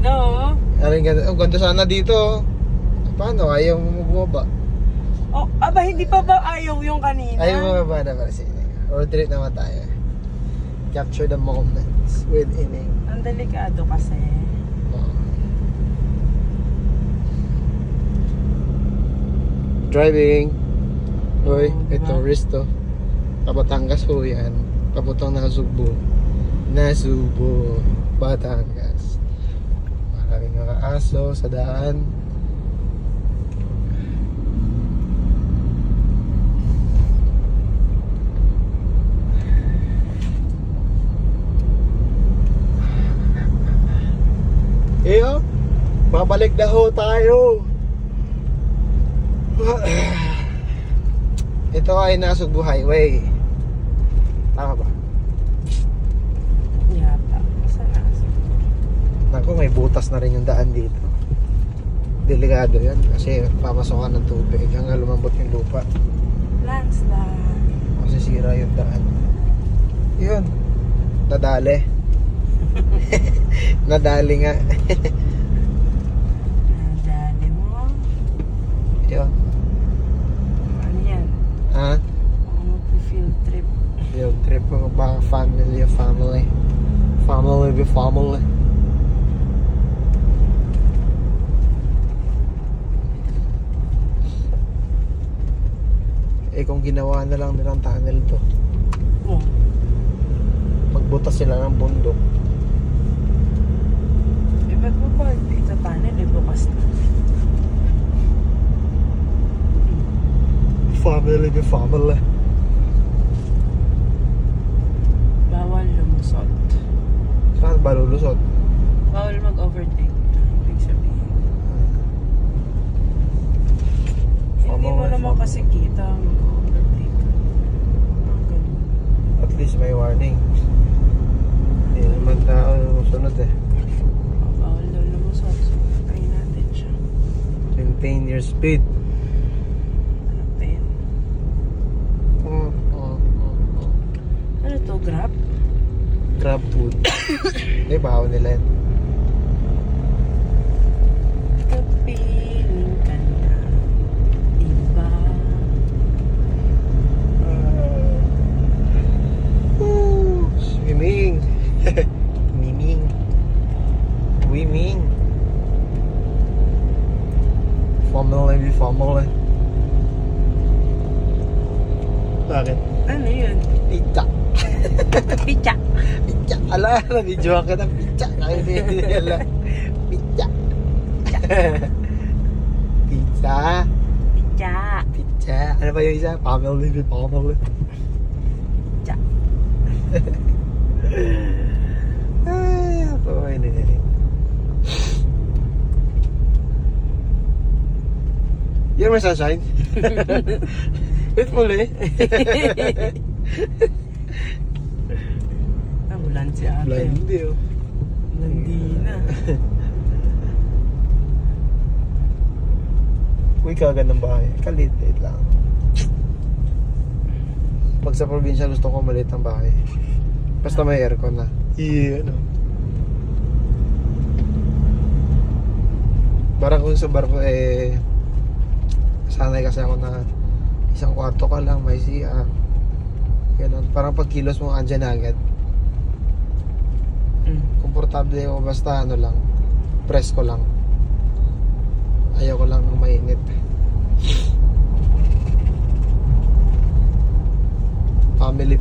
ganda oh. Aring ganda. Oh, ganda sana dito. Paano? Ayaw mo bumaba? Oh, aba, hindi pa ba ayaw yung kanina? Ayaw mo bumaba na para sige. Road trip naman tayo. Capture the moments with Ining. Ang delikado kasi. Driving. Uy, diba? ito, Risto. Batangas po yan. Papuntang Nasugbu. Nasugbu, Batangas. Maraming mga aso sa daan. Iyo, babalik na ho tayo. Ito ay Nasugbu Highway. Tama ba? Yata. Saan Nasugbu? Naku, may butas na rin yung daan dito. Delikado yan kasi papasokan ng tubig hanggang lumambot yung lupa. Landslide. Masisira yung daan. Yun. Nadali. Nadali nga. Nadali mo. Yun. Ano yan? Ha? Ako mag-field trip. Field trip ko baka family. Family be family. Eh kung ginawa na lang nilang tunnel to, Oh. magbutas sila ng bundok. Eh, ba't mo pa dito tunnel? Eh, bukas na. Family be family. Bawal lumusot. Saan ba lulusot? Bawal mag-overtake. Ibig sabihin. Hindi mo naman kasi kita mag-overtake. Ang ganun. At least may warning. Hindi naman tao sunod eh. Bawal daw lumusot. So, try natin siya. Maintain your speed. Hanapin. Ano to? Grab? Grab food. Hindi, bahaw nila yan. Kapiling ka na iba. Swimming. Miming. Swimming. Family. Bakit? Ano yun? Pizza. Pizza. Pizza. Ala, nabidyoan ka ng pizza. Kaya hindi nila. Pizza. Pizza. Pizza. Pizza. Ano ba yung isa? Family. Pizza. Ay, ako ay naninig. Yan may sunshine. Wait muli. Ulan si ate. Blind hindi oh. Hindi na. Uy, kagandang bahay. Kalit lang. Pag sa probinsya gusto ko maliit ang bahay. Basta may aircon na. Yeah, ano. Parang kung sa barko eh sanay kasi ako na isang kwarto ka lang, may CR. Ganun. Parang pag kilos mo andyan agad. Komportable ako basta ano lang, presko lang. Ayaw ko lang ng mainit. Family.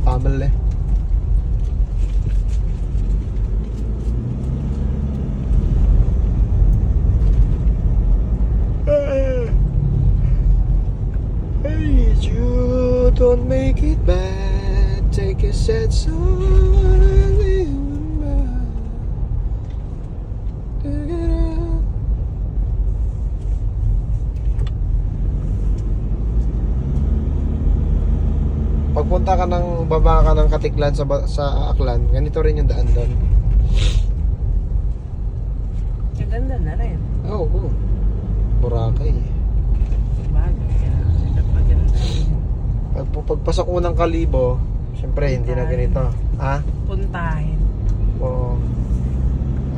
Hey, you don't make it bad. Take a sad song. Pagpunta ka ng baba ka ng Katiklan sa Aklan, ganito rin yung daan doon. Ganda na rin. Oo. Boracay. Bagay. Maganda. Pagpasok mo ng Kalibo, syempre hindi na ganito. Ha? Puntahin. Oo.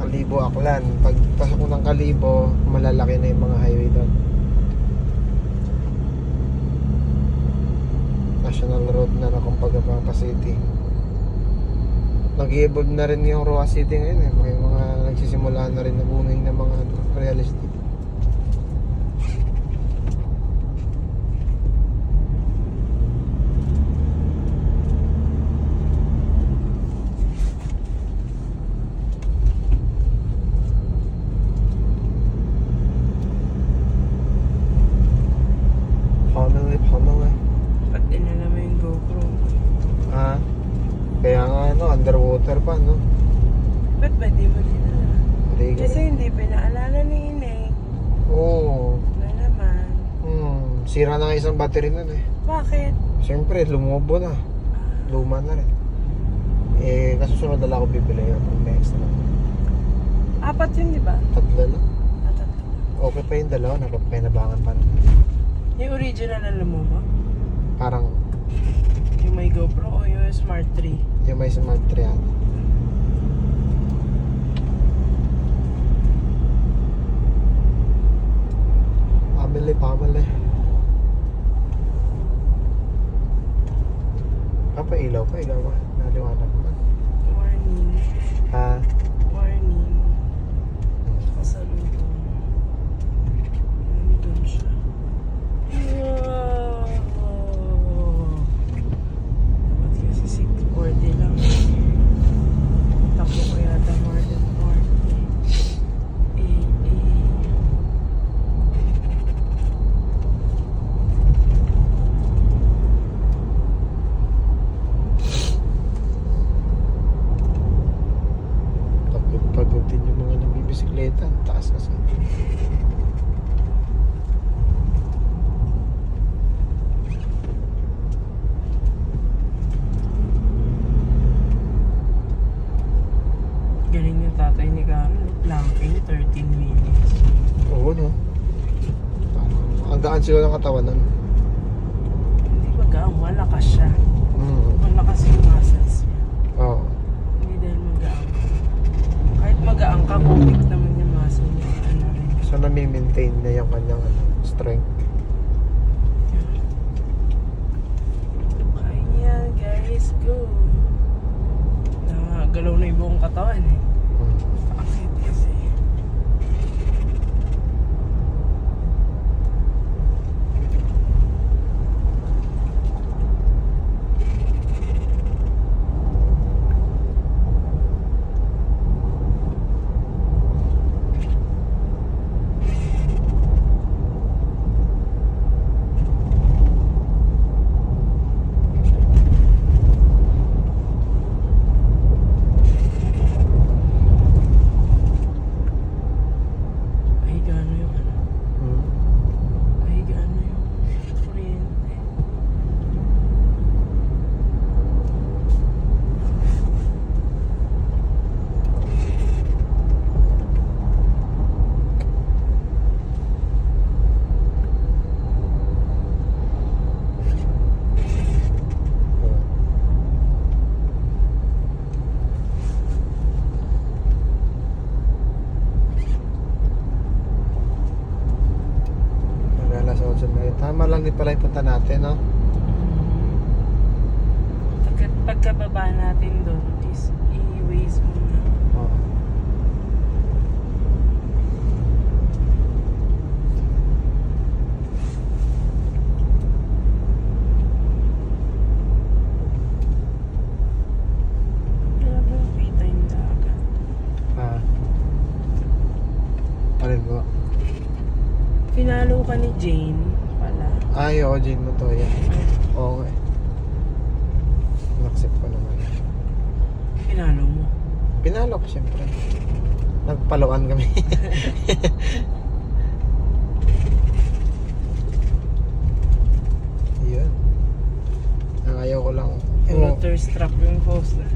Kalibo, Aklan. Pag pasok ko ng Kalibo, malalaki na yung mga highway doon. National road na na kumbaga Pampa City. Nag-i-evolve na rin yung Roa City ngayon eh. May mga nagsisimula na rin na booming na mga real estate. Pamang eh. Ba't dinala mo yung GoPro? Ah, kaya nga ano, underwater pa no. Ba't ba di mo dinala? Hindi ko Kasi hindi pinaalala ni Ineng. Oo. Na naman. Sira na nga isang battery nun eh. Bakit? Siyempre, lumubo na. Luma na rin. Eh, kasusunod na lang ako bibili yun. Pag may extra. 4 yun, di ba? 3 lang. Tatlo. Okay pa yung dalawa. Napapinabangan pa na. Yung original na Lenovo? Parang Yung may GoPro o yung Smart 3? yung may Smart 3 yan. Pamali. Pa ilaw pa. Naliwanag pa. Warning. Ha? Warning. Pasalubong. Nandun siya. Wow! Dapat kasi 640 lang. Takbo ko yata more than 40. Pagod din yung mga nagbibisikleta. Ang taas kasi. Galing yung tatay ni Karen. Planking, 13 minutes. Oo no. Ang gaan sila ng katawan nun. Hindi ba gaang? Malakas siya. Mm. Malakas yung muscles niya. Oo. Hindi dahil magaang. Kahit magaang ka, kumik naman yung muscle niya. Ano rin. So nami-maintain na yung kanyang strength. Kaya guys, go. Nagalaw na yung buong katawan eh. Bakit kasi? Tama lang din pala yung punta natin, no? Pagkababa natin doon is i-waste muna. Oo. Grabe yung kita yung dagat. Alin mo? Pinalo ka ni Jane pala. Ay, oo, Jane mo to. Yan. Oo nga eh. Accept ko naman. Pinalo mo? Pinalo ko siyempre. Nagpaluan kami. Yun. Ang ayaw ko lang. Water strap yung poster.